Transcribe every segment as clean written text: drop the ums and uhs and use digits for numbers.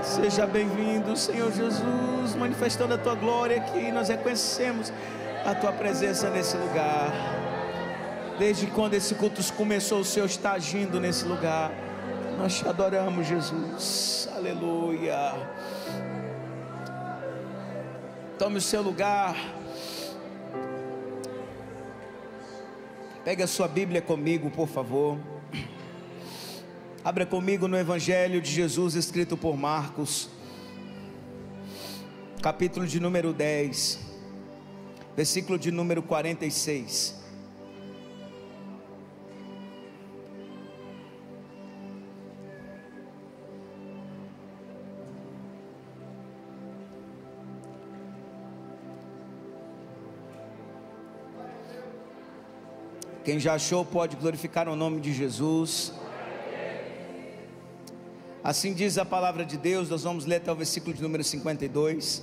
Seja bem-vindo, Senhor Jesus, manifestando a tua glória aqui. Nós reconhecemos a tua presença nesse lugar. Desde quando esse culto começou, o Senhor está agindo nesse lugar. Nós te adoramos, Jesus. Aleluia. Tome o seu lugar. Pega a sua Bíblia comigo, por favor. Abra comigo no Evangelho de Jesus, escrito por Marcos, capítulo de número 10, versículo de número 46. Quem já achou pode glorificar o nome de Jesus. Assim diz a palavra de Deus. Nós vamos ler até o versículo de número 52.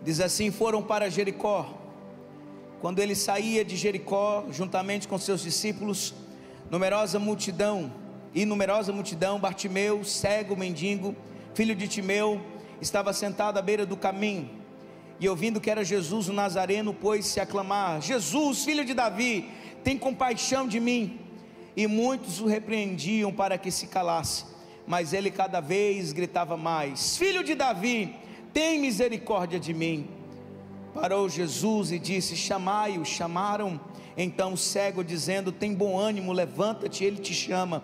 Diz assim: foram para Jericó. Quando ele saía de Jericó, juntamente com seus discípulos, numerosa multidão, Bartimeu, cego, mendigo, filho de Timeu, estava sentado à beira do caminho, e ouvindo que era Jesus o Nazareno, pôs-se a clamar: Jesus, filho de Davi, tem compaixão de mim. E muitos o repreendiam para que se calasse, mas ele cada vez gritava mais: Filho de Davi, tem misericórdia de mim. Parou Jesus e disse: chamai-o. Chamaram então o cego, dizendo: tem bom ânimo, levanta-te, ele te chama.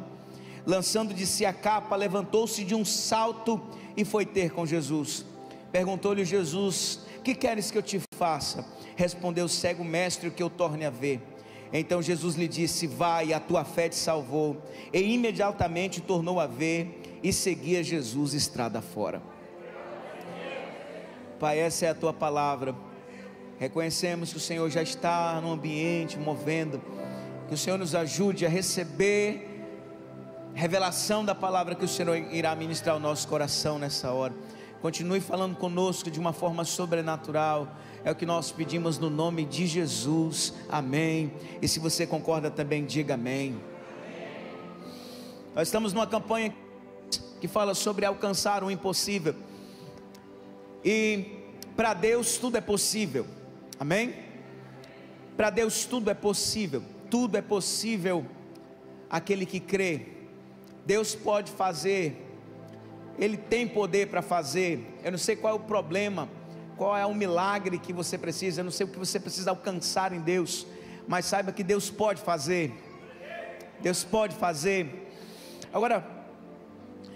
Lançando de si a capa, levantou-se de um salto e foi ter com Jesus. Perguntou-lhe Jesus: que queres que eu te faça? Respondeu o cego: mestre, que eu torne a ver. Então Jesus lhe disse: vai, a tua fé te salvou. E imediatamente tornou a ver e seguia Jesus estrada fora. Pai, essa é a tua palavra. Reconhecemos que o Senhor já está no ambiente, movendo. Que o Senhor nos ajude a receber revelação da palavra que o Senhor irá ministrar ao nosso coração nessa hora. Continue falando conosco de uma forma sobrenatural. É o que nós pedimos no nome de Jesus, amém. E se você concorda também, diga amém. Nós estamos numa campanha que fala sobre alcançar o impossível. E para Deus tudo é possível, amém? Para Deus tudo é possível. Tudo é possível aquele que crê. Deus pode fazer, Ele tem poder para fazer. Eu não sei qual é o problema, qual é o milagre que você precisa, eu não sei o que você precisa alcançar em Deus, mas saiba que Deus pode fazer. Deus pode fazer. Agora,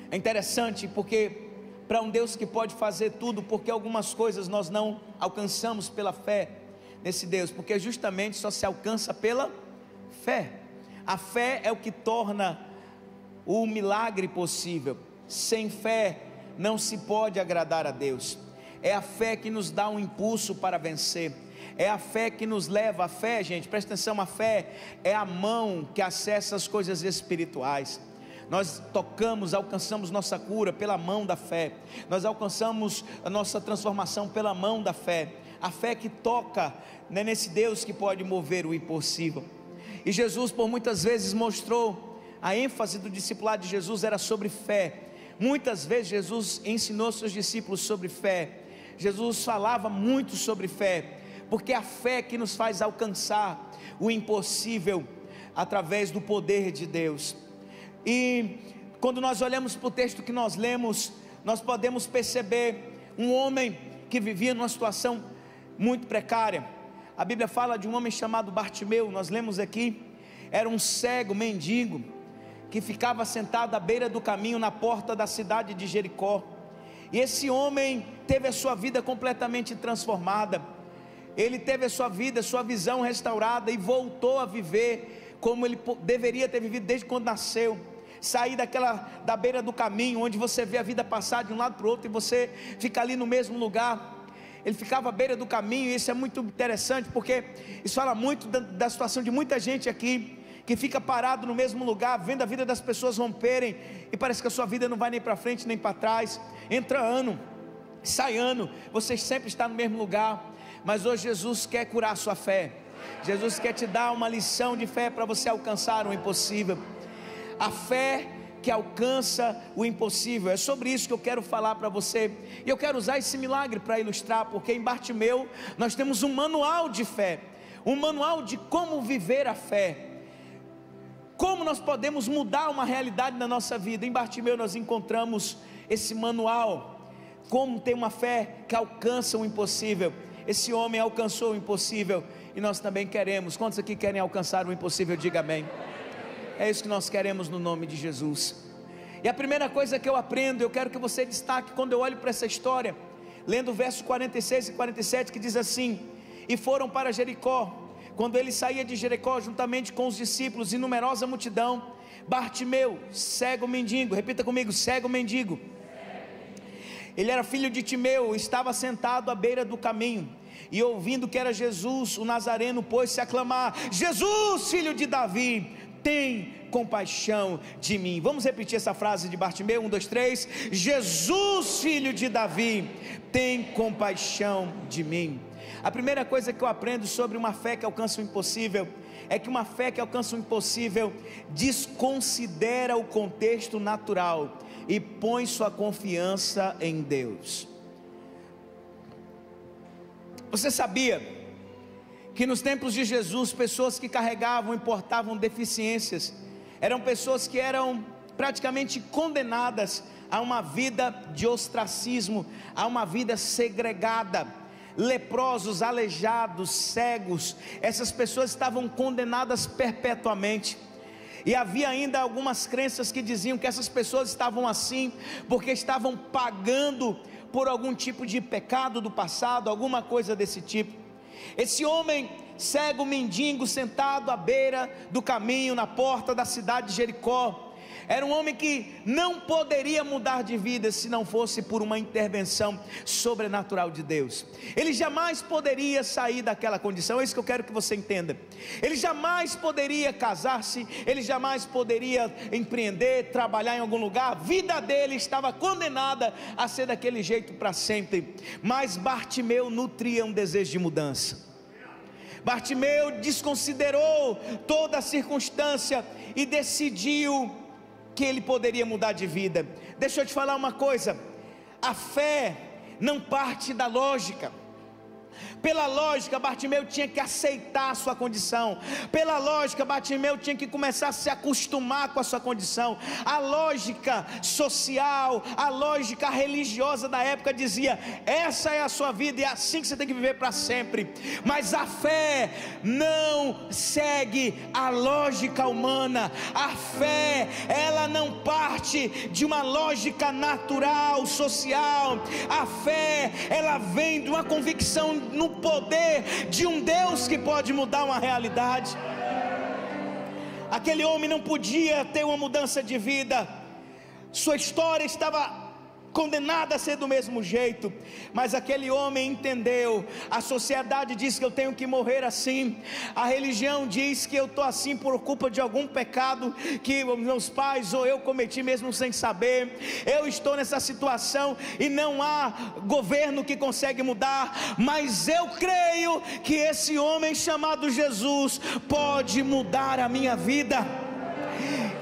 é interessante porque para um Deus que pode fazer tudo, porque algumas coisas nós não alcançamos pela fé nesse Deus, porque justamente só se alcança pela fé. A fé é o que torna o milagre possível. Sem fé não se pode agradar a Deus. É a fé que nos dá um impulso para vencer. É a fé que nos leva. A fé, gente, presta atenção, a fé é a mão que acessa as coisas espirituais. Nós tocamos, alcançamos nossa cura pela mão da fé. Nós alcançamos a nossa transformação pela mão da fé. A fé que toca, né, nesse Deus que pode mover o impossível. E Jesus por muitas vezes mostrou, a ênfase do discipulado de Jesus era sobre fé. Muitas vezes Jesus ensinou seus discípulos sobre fé. Jesus falava muito sobre fé, porque é a fé que nos faz alcançar o impossível através do poder de Deus. E quando nós olhamos para o texto que nós lemos, nós podemos perceber um homem que vivia numa situação muito precária. A Bíblia fala de um homem chamado Bartimeu. Nós lemos aqui, era um cego, mendigo, que ficava sentado à beira do caminho na porta da cidade de Jericó. E esse homem teve a sua vida completamente transformada. Ele teve a sua vida, sua visão restaurada e voltou a viver como ele deveria ter vivido desde quando nasceu. Sair da beira do caminho, onde você vê a vida passar de um lado para o outro e você fica ali no mesmo lugar. Ele ficava à beira do caminho, e isso é muito interessante, porque isso fala muito da situação de muita gente aqui, que fica parado no mesmo lugar, vendo a vida das pessoas romperem, e parece que a sua vida não vai nem para frente nem para trás. Entra ano, sai ano, você sempre está no mesmo lugar. Mas hoje Jesus quer curar a sua fé. Jesus quer te dar uma lição de fé para você alcançar o impossível. A fé que alcança o impossível. É sobre isso que eu quero falar para você, e eu quero usar esse milagre para ilustrar, porque em Bartimeu nós temos um manual de fé, um manual de como viver a fé, como nós podemos mudar uma realidade na nossa vida. Em Bartimeu nós encontramos esse manual, como ter uma fé que alcança o impossível. Esse homem alcançou o impossível, e nós também queremos. Quantos aqui querem alcançar o impossível? Diga amém. É isso que nós queremos no nome de Jesus. E a primeira coisa que eu aprendo, eu quero que você destaque quando eu olho para essa história, lendo o verso 46 e 47, que diz assim: e foram para Jericó. Quando ele saía de Jericó, juntamente com os discípulos e numerosa multidão, Bartimeu, cego mendigo, repita comigo, cego mendigo, ele era filho de Timeu, estava sentado à beira do caminho, e ouvindo que era Jesus, o Nazareno, pôs-se a clamar: Jesus, filho de Davi, tem compaixão de mim. Vamos repetir essa frase de Bartimeu, 1, 2, 3, Jesus, filho de Davi, tem compaixão de mim. A primeira coisa que eu aprendo sobre uma fé que alcança o impossível, é que uma fé que alcança o impossível, desconsidera o contexto natural, e põe sua confiança em Deus. Você sabia que nos tempos de Jesus, pessoas que carregavam e portavam deficiências, eram pessoas que eram praticamente condenadas a uma vida de ostracismo, a uma vida segregada? Leprosos, aleijados, cegos, essas pessoas estavam condenadas perpetuamente. E havia ainda algumas crenças que diziam que essas pessoas estavam assim porque estavam pagando por algum tipo de pecado do passado, alguma coisa desse tipo. Esse homem cego, mendigo, sentado à beira do caminho, na porta da cidade de Jericó, era um homem que não poderia mudar de vida se não fosse por uma intervenção sobrenatural de Deus. Ele jamais poderia sair daquela condição. É isso que eu quero que você entenda. Ele jamais poderia casar-se, ele jamais poderia empreender, trabalhar em algum lugar. A vida dele estava condenada a ser daquele jeito para sempre. Mas Bartimeu nutria um desejo de mudança. Bartimeu desconsiderou toda a circunstância e decidiu que ele poderia mudar de vida. Deixa eu te falar uma coisa: a fé não parte da lógica. Pela lógica, Bartimeu tinha que aceitar a sua condição. Pela lógica, Bartimeu tinha que começar a se acostumar com a sua condição. A lógica social, a lógica religiosa da época dizia: essa é a sua vida e é assim que você tem que viver para sempre. Mas a fé não segue a lógica humana. A fé, ela não parte de uma lógica natural, social. A fé, ela vem de uma convicção no poder de um Deus que pode mudar uma realidade. Aquele homem não podia ter uma mudança de vida, sua história estava condenada a ser do mesmo jeito, mas aquele homem entendeu. A sociedade diz que eu tenho que morrer assim, a religião diz que eu estou assim por culpa de algum pecado que meus pais ou eu cometi mesmo sem saber. Eu estou nessa situação e não há governo que consegue mudar, mas eu creio que esse homem chamado Jesus pode mudar a minha vida.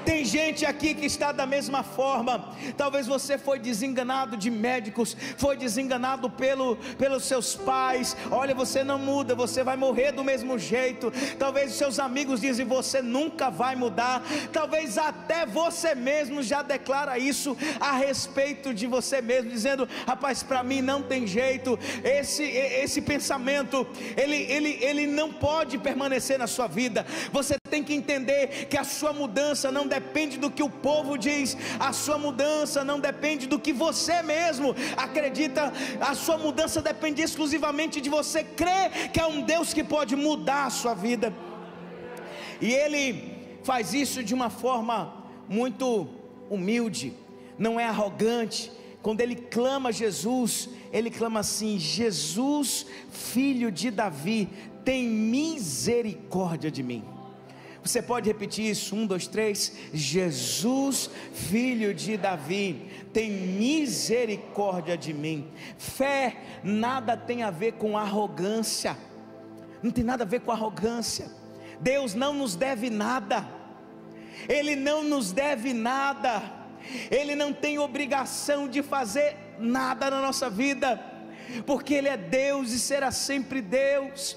Tem gente aqui que está da mesma forma. Talvez você foi desenganado de médicos, foi desenganado pelos seus pais. Olha, você não muda, você vai morrer do mesmo jeito. Talvez os seus amigos dizem: você nunca vai mudar. Talvez até você mesmo já declara isso a respeito de você mesmo, dizendo: rapaz, para mim não tem jeito. Esse pensamento, ele não pode permanecer na sua vida. Você tem que entender que a sua mudança não depende do que o povo diz, a sua mudança não depende do que você mesmo acredita, a sua mudança depende exclusivamente de você crer que há um Deus que pode mudar a sua vida. E ele faz isso de uma forma muito humilde, não é arrogante. Quando ele clama a Jesus, ele clama assim: Jesus, filho de Davi, tem misericórdia de mim. Você pode repetir isso? 1, 2, 3. Jesus, filho de Davi, tem misericórdia de mim. Fé nada tem a ver com arrogância. Não tem nada a ver com arrogância. Deus não nos deve nada. Ele não nos deve nada, Ele não tem obrigação de fazer nada na nossa vida, porque Ele é Deus e será sempre Deus.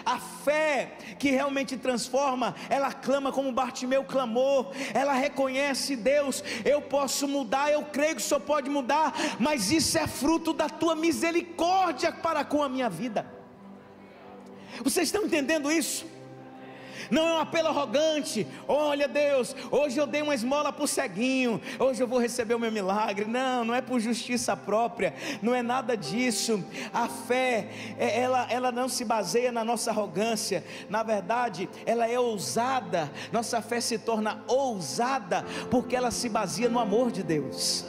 A fé que realmente transforma, ela clama como Bartimeu clamou, ela reconhece: Deus, eu posso mudar, eu creio que o Senhor pode mudar, mas isso é fruto da tua misericórdia para com a minha vida. Vocês estão entendendo isso? Não é um apelo arrogante: olha Deus, hoje eu dei uma esmola para o ceguinho, hoje eu vou receber o meu milagre. Não, não é por justiça própria, não é nada disso. A fé, ela não se baseia na nossa arrogância, na verdade ela é ousada. Nossa fé se torna ousada porque ela se baseia no amor de Deus.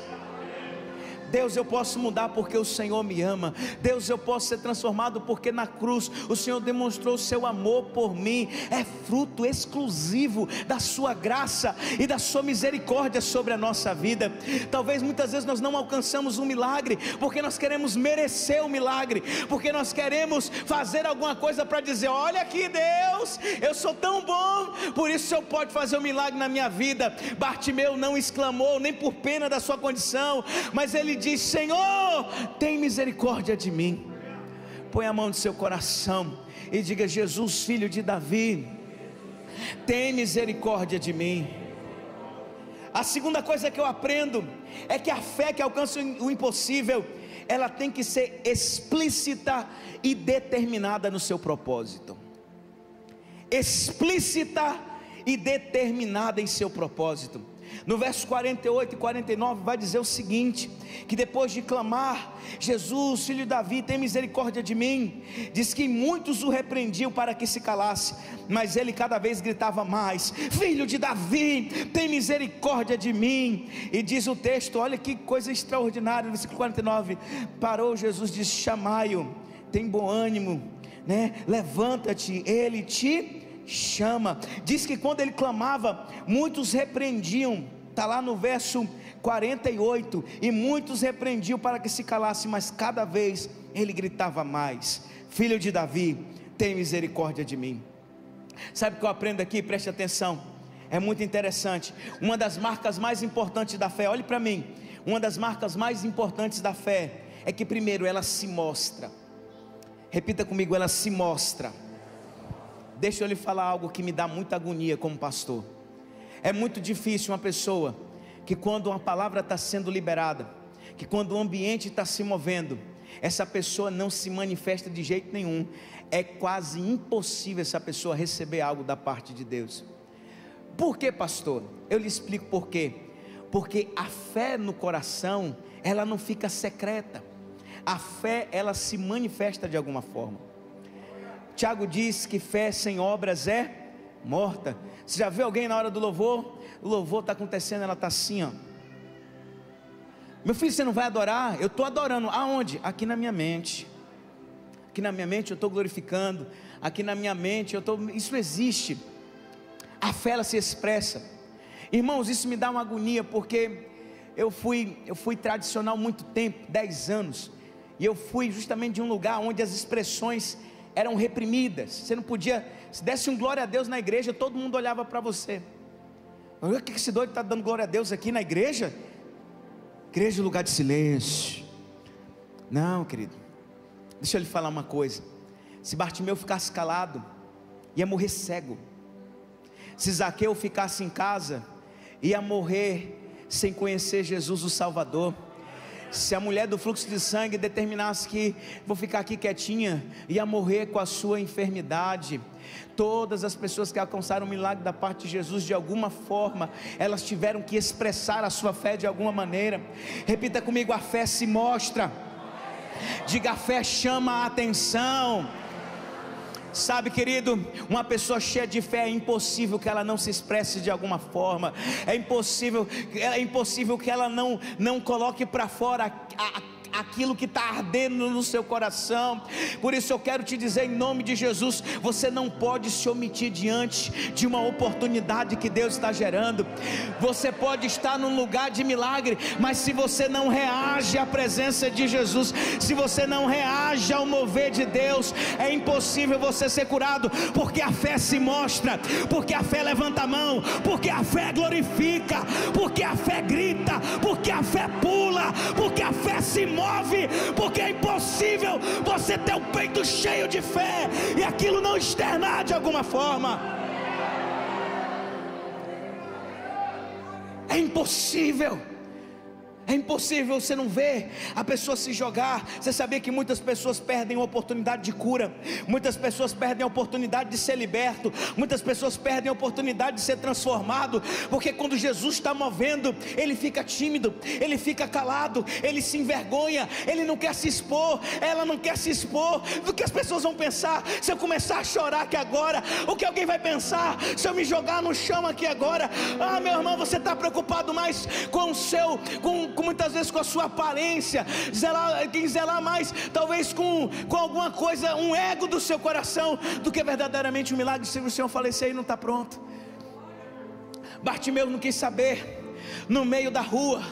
Deus, eu posso mudar porque o Senhor me ama. Deus, eu posso ser transformado porque na cruz o Senhor demonstrou o seu amor por mim. É fruto exclusivo da sua graça e da sua misericórdia sobre a nossa vida. Talvez muitas vezes nós não alcançamos um milagre porque nós queremos merecer o milagre, porque nós queremos fazer alguma coisa para dizer: olha aqui Deus, eu sou tão bom, por isso o Senhor pode fazer um milagre na minha vida. Bartimeu não exclamou nem por pena da sua condição, mas ele diz: Senhor, tem misericórdia de mim. Põe a mão no seu coração e diga: Jesus, filho de Davi, tem misericórdia de mim. A segunda coisa que eu aprendo é que a fé que alcança o impossível, ela tem que ser explícita e determinada no seu propósito. Explícita e determinada em seu propósito. No verso 48 e 49 vai dizer o seguinte: que depois de clamar: Jesus, filho de Davi, tem misericórdia de mim, diz que muitos o repreendiam para que se calasse, mas ele cada vez gritava mais: filho de Davi, tem misericórdia de mim. E diz o texto, olha que coisa extraordinária, no versículo 49, parou Jesus, disse: chamai-o, tem bom ânimo, né? Levanta-te, ele te chama. Diz que quando ele clamava, muitos repreendiam. Está lá no verso 48, e muitos repreendiam para que se calasse, mas cada vez ele gritava mais: filho de Davi, tem misericórdia de mim. Sabe o que eu aprendo aqui? Preste atenção, é muito interessante. Uma das marcas mais importantes da fé, olhe para mim, uma das marcas mais importantes da fé é que primeiro ela se mostra. Repita comigo: ela se mostra. Deixa eu lhe falar algo que me dá muita agonia como pastor. É muito difícil uma pessoa que, quando uma palavra está sendo liberada, que quando o ambiente está se movendo, essa pessoa não se manifesta de jeito nenhum. É quase impossível essa pessoa receber algo da parte de Deus. Por quê, pastor? Eu lhe explico por quê. Porque a fé no coração, ela não fica secreta. A fé, ela se manifesta de alguma forma. Tiago diz que fé sem obras é morta. Você já viu alguém na hora do louvor? O louvor está acontecendo, ela está assim, ó. Meu filho, você não vai adorar? Eu estou adorando. Aonde? Aqui na minha mente. Aqui na minha mente eu estou glorificando. Aqui na minha mente eu estou... Isso existe. A fé, ela se expressa. Irmãos, isso me dá uma agonia, porque eu fui tradicional muito tempo, 10 anos. E eu fui justamente de um lugar onde as expressões eram reprimidas. Você não podia, se desse um glória a Deus na igreja, todo mundo olhava para você: olha que esse doido está dando glória a Deus aqui na igreja. Igreja é lugar de silêncio. Não, querido, deixa eu lhe falar uma coisa. Se Bartimeu ficasse calado, ia morrer cego. Se Zaqueu ficasse em casa, ia morrer sem conhecer Jesus o Salvador. Se a mulher do fluxo de sangue determinasse que vou ficar aqui quietinha, ia morrer com a sua enfermidade. Todas as pessoas que alcançaram o milagre da parte de Jesus, de alguma forma, elas tiveram que expressar a sua fé de alguma maneira. Repita comigo: a fé se mostra. Diga: a fé chama a atenção. Sabe, querido, uma pessoa cheia de fé, é impossível que ela não se expresse de alguma forma. É impossível que ela não coloque para fora aquilo que está ardendo no seu coração. Por isso eu quero te dizer, em nome de Jesus, você não pode se omitir diante de uma oportunidade que Deus está gerando. Você pode estar num lugar de milagre, mas se você não reage à presença de Jesus, se você não reage ao mover de Deus, é impossível você ser curado, porque a fé se mostra, porque a fé levanta a mão, porque a fé glorifica, porque a fé grita, porque a fé pula, porque a fé se move, porque é impossível você ter o peito cheio de fé e aquilo não externar de alguma forma. É impossível. É impossível você não ver a pessoa se jogar. Você sabia que muitas pessoas perdem a oportunidade de cura, muitas pessoas perdem a oportunidade de ser liberto, muitas pessoas perdem a oportunidade de ser transformado, porque quando Jesus está movendo, ele fica tímido, ele fica calado, ele se envergonha, ele não quer se expor, ela não quer se expor. Do que as pessoas vão pensar se eu começar a chorar aqui agora? O que alguém vai pensar se eu me jogar no chão aqui agora? Ah, meu irmão, você está preocupado mais com o seu, muitas vezes com a sua aparência, quem zelar mais talvez com alguma coisa, um ego do seu coração, do que verdadeiramente um milagre. Se o Senhor falecer e não está pronto. Bartimeu não quis saber. No meio da rua,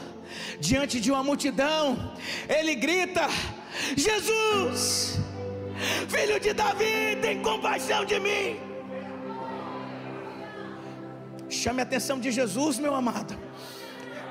diante de uma multidão, ele grita: Jesus, filho de Davi, tem compaixão de mim. Chame a atenção de Jesus, meu amado.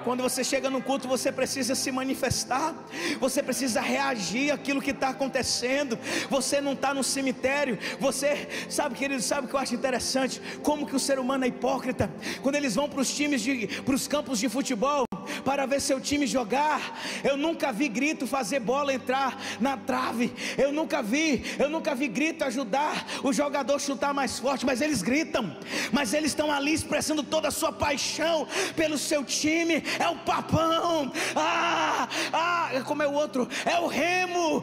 Quando você chega num culto, você precisa se manifestar, você precisa reagir àquilo que está acontecendo. Você não está no cemitério. Você sabe, querido, sabe o que eu acho interessante? Como que o ser humano é hipócrita. Quando eles vão para os campos de futebol para ver seu time jogar, eu nunca vi grito fazer bola entrar na trave, eu nunca vi grito ajudar o jogador a chutar mais forte, mas eles gritam, mas eles estão ali expressando toda a sua paixão pelo seu time. É o Papão, como é o outro? É o Remo,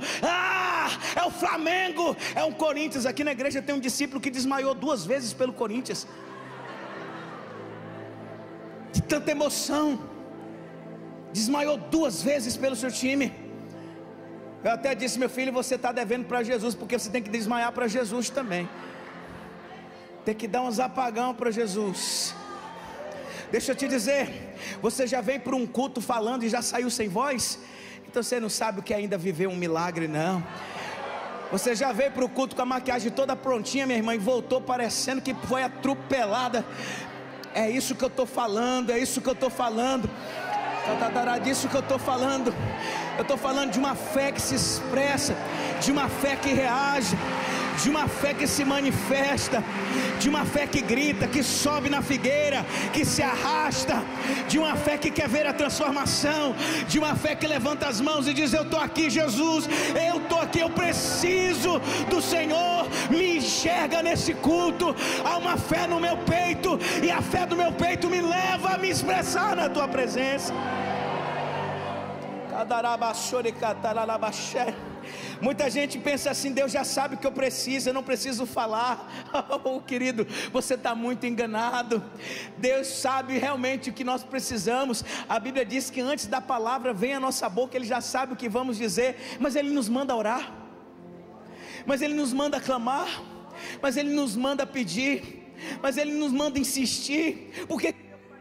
é o Flamengo, é o Corinthians. Aqui na igreja tem um discípulo que desmaiou 2 vezes pelo Corinthians, de tanta emoção. Desmaiou 2 vezes pelo seu time. Eu até disse: meu filho, você está devendo para Jesus, porque você tem que desmaiar para Jesus também. Tem que dar uns apagão para Jesus. Deixa eu te dizer, você já veio para um culto falando e já saiu sem voz? Então você não sabe o que é ainda viver um milagre, não. Você já veio para o culto com a maquiagem toda prontinha, minha irmã, e voltou parecendo que foi atropelada. É isso que eu estou falando, é isso que eu estou falando. Disso que eu estou falando. Eu estou falando de uma fé que se expressa, de uma fé que reage, de uma fé que se manifesta, de uma fé que grita, que sobe na figueira, que se arrasta, de uma fé que quer ver a transformação, de uma fé que levanta as mãos e diz: eu estou aqui, Jesus, eu estou aqui, eu preciso do Senhor, me enxerga nesse culto. Há uma fé no meu peito, e a fé do meu peito me leva a me expressar na tua presença. Muita gente pensa assim: Deus já sabe o que eu preciso, eu não preciso falar. Oh, querido, você está muito enganado. Deus sabe realmente o que nós precisamos. A Bíblia diz que antes da palavra vem à nossa boca, Ele já sabe o que vamos dizer. Mas Ele nos manda orar, mas Ele nos manda clamar, mas Ele nos manda pedir, mas Ele nos manda insistir. Porque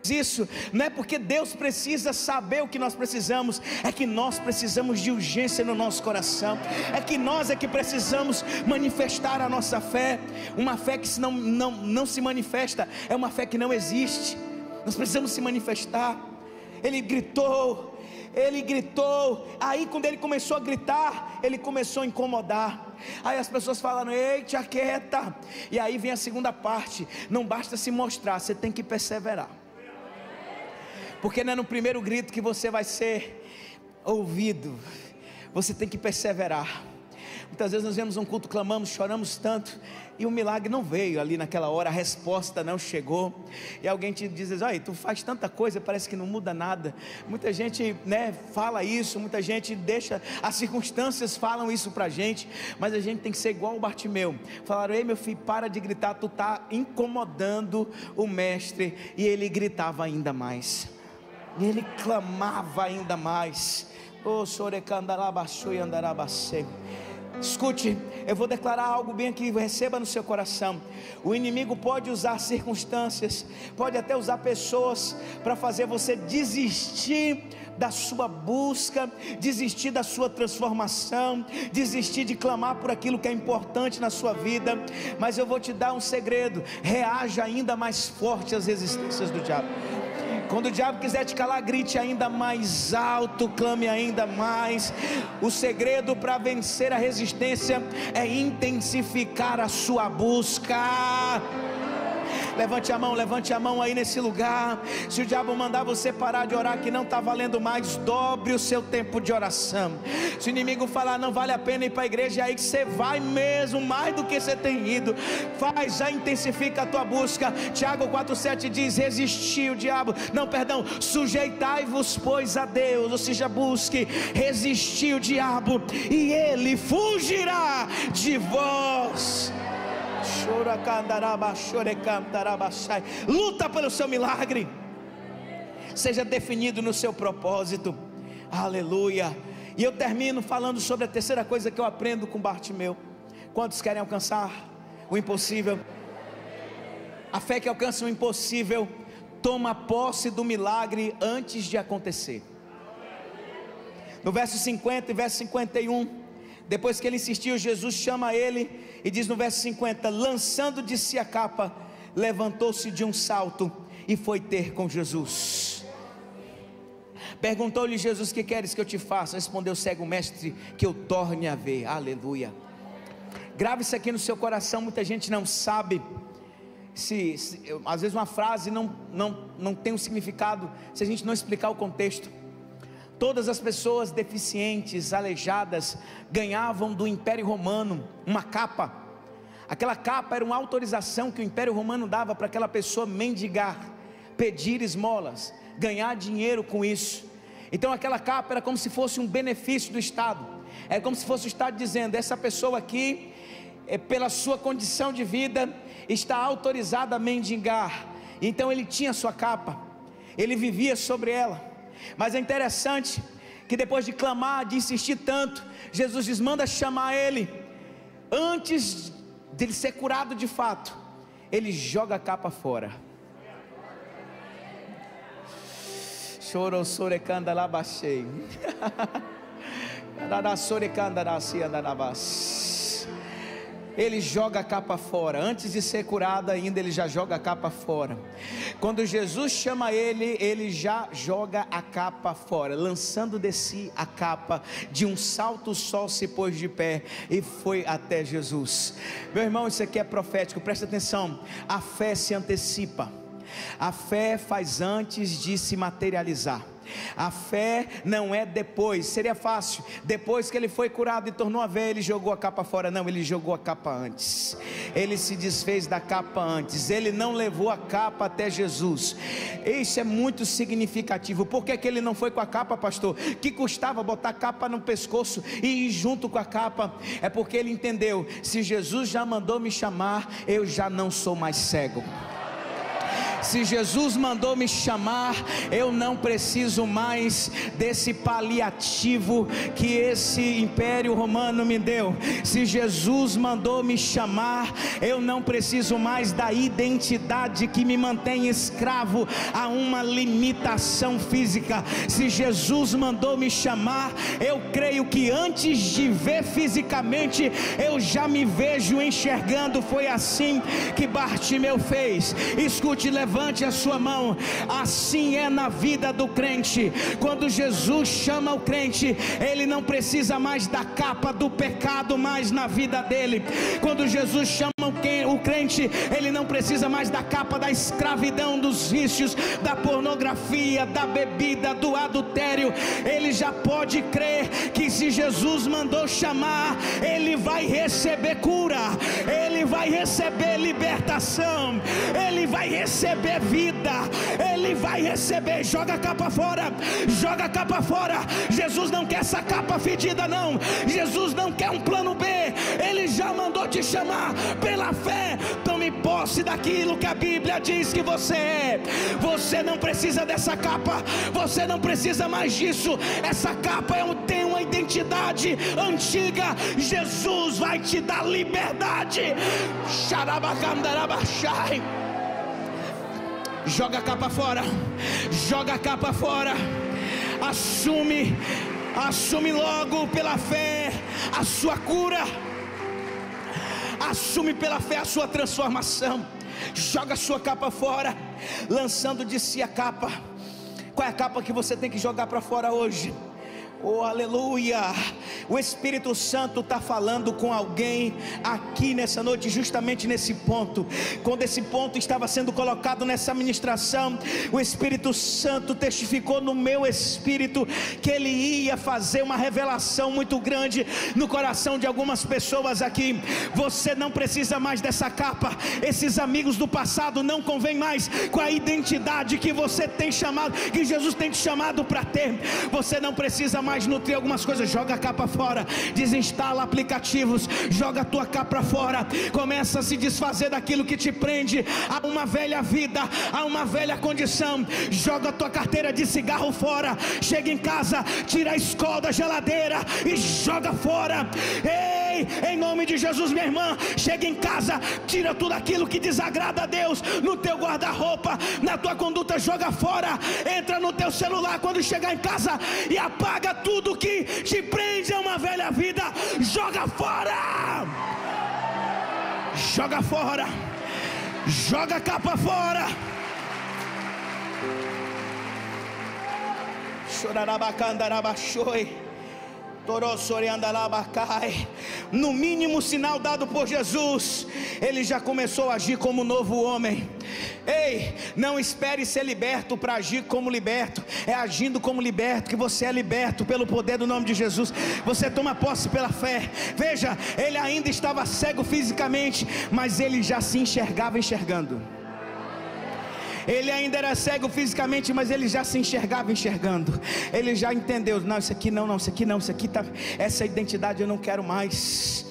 isso não é porque Deus precisa saber o que nós precisamos, é que nós precisamos de urgência no nosso coração, é que nós é que precisamos manifestar a nossa fé. Uma fé que não se manifesta é uma fé que não existe. Nós precisamos se manifestar. Ele gritou, aí quando ele começou a gritar, ele começou a incomodar. Aí as pessoas falaram: ei, tia quieta. E aí vem a segunda parte: não basta se mostrar, você tem que perseverar. Porque não é no primeiro grito que você vai ser ouvido, você tem que perseverar. Muitas vezes nós vemos um culto, clamamos, choramos tanto, e o milagre não veio ali naquela hora, a resposta não chegou. E alguém te diz: olha, tu faz tanta coisa, parece que não muda nada. Muita gente fala isso, muita gente deixa, as circunstâncias falam isso pra gente, mas a gente tem que ser igual o Bartimeu. Falaram: ei, meu filho, para de gritar, tu está incomodando o mestre. E ele gritava ainda mais, e ele clamava ainda mais. Escute, eu vou declarar algo bem aqui, receba no seu coração. O inimigo pode usar circunstâncias, pode até usar pessoas para fazer você desistir da sua busca, desistir da sua transformação, desistir de clamar por aquilo que é importante na sua vida. Mas eu vou te dar um segredo: reaja ainda mais forte às resistências do diabo. Quando o diabo quiser te calar, grite ainda mais alto, clame ainda mais. O segredo para vencer a resistência é intensificar a sua busca. Levante a mão aí nesse lugar. Se o diabo mandar você parar de orar, que não está valendo mais, dobre o seu tempo de oração. Se o inimigo falar não vale a pena ir para a igreja, é aí que você vai mesmo, mais do que você tem ido. Faz, já intensifica a tua busca. Tiago 4,7 diz: resistir o diabo, sujeitai-vos pois a Deus. Ou seja, busque resistir o diabo e ele fugirá de vós. Luta pelo seu milagre. Seja definido no seu propósito. Aleluia. E eu termino falando sobre a terceira coisa que eu aprendo com Bartimeu. Quantos querem alcançar o impossível? A fé que alcança o impossível toma posse do milagre antes de acontecer. No verso 50 e verso 51, depois que ele insistiu, Jesus chama ele e diz no verso 50: lançando de si a capa, levantou-se de um salto e foi ter com Jesus. Perguntou-lhe Jesus: que queres que eu te faça? Respondeu o cego: mestre, que eu torne a ver. Aleluia. Grave isso aqui no seu coração. Muita gente não sabe às vezes uma frase não tem um significado se a gente não explicar o contexto. Todas as pessoas deficientes, aleijadas, ganhavam do Império Romano uma capa. Aquela capa era uma autorização que o Império Romano dava para aquela pessoa mendigar, pedir esmolas, ganhar dinheiro com isso. Então aquela capa era como se fosse um benefício do Estado. É como se fosse o Estado dizendo: essa pessoa aqui, pela sua condição de vida, está autorizada a mendigar. Então ele tinha sua capa, ele vivia sobre ela. Mas é interessante que depois de clamar, de insistir tanto, Jesus diz: manda chamar ele. Antes de ele ser curado de fato, ele joga a capa fora. Chorou, sorecanda lá baixei. Ele joga a capa fora. Antes de ser curado ainda, ele já joga a capa fora. Quando Jesus chama ele, ele já joga a capa fora. Lançando de si a capa, de um salto só se pôs de pé e foi até Jesus. Meu irmão, isso aqui é profético, presta atenção. A fé se antecipa. A fé faz antes de se materializar. A fé não é depois. Seria fácil, depois que ele foi curado e tornou a ver, ele jogou a capa fora. Não, ele jogou a capa antes. Ele se desfez da capa antes. Ele não levou a capa até Jesus. Isso é muito significativo. Por que ele não foi com a capa, pastor? Que custava botar a capa no pescoço e ir junto com a capa? É porque ele entendeu: se Jesus já mandou me chamar, eu já não sou mais cego. Se Jesus mandou me chamar, eu não preciso mais desse paliativo que esse Império Romano me deu. Se Jesus mandou me chamar, eu não preciso mais da identidade que me mantém escravo a uma limitação física. Se Jesus mandou me chamar, eu creio que antes de ver fisicamente, eu já me vejo enxergando. Foi assim que Bartimeu fez. Escute, levante a sua mão. Assim é na vida do crente. Quando Jesus chama o crente, ele não precisa mais da capa do pecado mais na vida dele. Quando Jesus chama o crente, ele não precisa mais da capa da escravidão, dos vícios, da pornografia, da bebida, do adultério. Ele já pode crer que se Jesus mandou chamar, ele vai receber cura, ele vai receber libertação, ele vai receber vida, ele vai receber. Joga a capa fora, joga a capa fora. Jesus não quer essa capa fedida, não. Jesus não quer um plano B. Ele já mandou te chamar pela fé. Tome posse daquilo que a Bíblia diz que você é. Você não precisa dessa capa, você não precisa mais disso. Essa capa tem uma identidade antiga. Jesus vai te dar liberdade. Xarabacandarabachai. Joga a capa fora, joga a capa fora. Assume logo pela fé a sua cura. Assume pela fé a sua transformação. Joga a sua capa fora, lançando de si a capa. Qual é a capa que você tem que jogar para fora hoje? Oh, aleluia! O Espírito Santo está falando com alguém aqui nessa noite, justamente nesse ponto. Quando esse ponto estava sendo colocado nessa ministração, o Espírito Santo testificou no meu espírito que ele ia fazer uma revelação muito grande no coração de algumas pessoas aqui. Você não precisa mais dessa capa. Esses amigos do passado não convém mais com a identidade que você tem chamado, que Jesus tem te chamado para ter. Você não precisa mais nutrir algumas coisas. Joga a capa fora, desinstala aplicativos, joga a tua capa fora, começa a se desfazer daquilo que te prende a uma velha vida, a uma velha condição. Joga a tua carteira de cigarro fora, chega em casa, tira a escola da geladeira e joga fora. Ei, em nome de Jesus, minha irmã, chega em casa, tira tudo aquilo que desagrada a Deus no teu guarda-roupa, na tua conduta, joga fora. Entra no teu celular quando chegar em casa e apaga tudo que te prende a uma velha vida. Joga fora, joga fora, joga a capa fora. Chorarabacandarabaxoi. No mínimo sinal dado por Jesus, ele já começou a agir como novo homem. Ei, não espere ser liberto para agir como liberto. É agindo como liberto que você é liberto pelo poder do nome de Jesus. Você toma posse pela fé. Veja, ele ainda estava cego fisicamente, mas ele já se enxergava enxergando. Ele ainda era cego fisicamente, mas ele já se enxergava enxergando. Ele já entendeu: não, isso aqui não, isso aqui não, isso aqui tá, essa identidade eu não quero mais.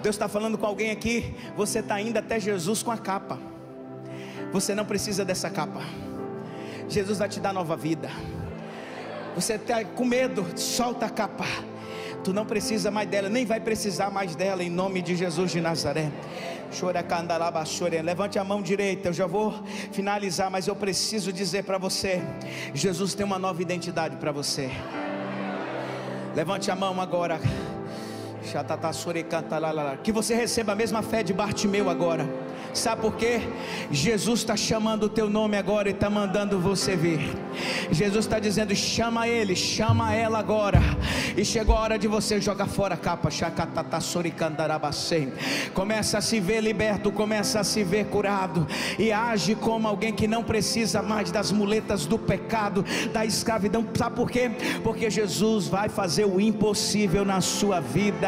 Deus está falando com alguém aqui. Você está indo até Jesus com a capa. Você não precisa dessa capa. Jesus vai te dar nova vida. Você está com medo, solta a capa. Tu não precisa mais dela, nem vai precisar mais dela, em nome de Jesus de Nazaré. Levante a mão direita. Eu já vou finalizar, mas eu preciso dizer para você: Jesus tem uma nova identidade para você. Levante a mão agora. Que você receba a mesma fé de Bartimeu agora. Sabe por quê? Jesus está chamando o teu nome agora e está mandando você vir. Jesus está dizendo: chama ele, chama ela agora. E chegou a hora de você jogar fora a capa. Começa a se ver liberto, começa a se ver curado, e age como alguém que não precisa mais das muletas do pecado, da escravidão. Sabe por quê? Porque Jesus vai fazer o impossível na sua vida.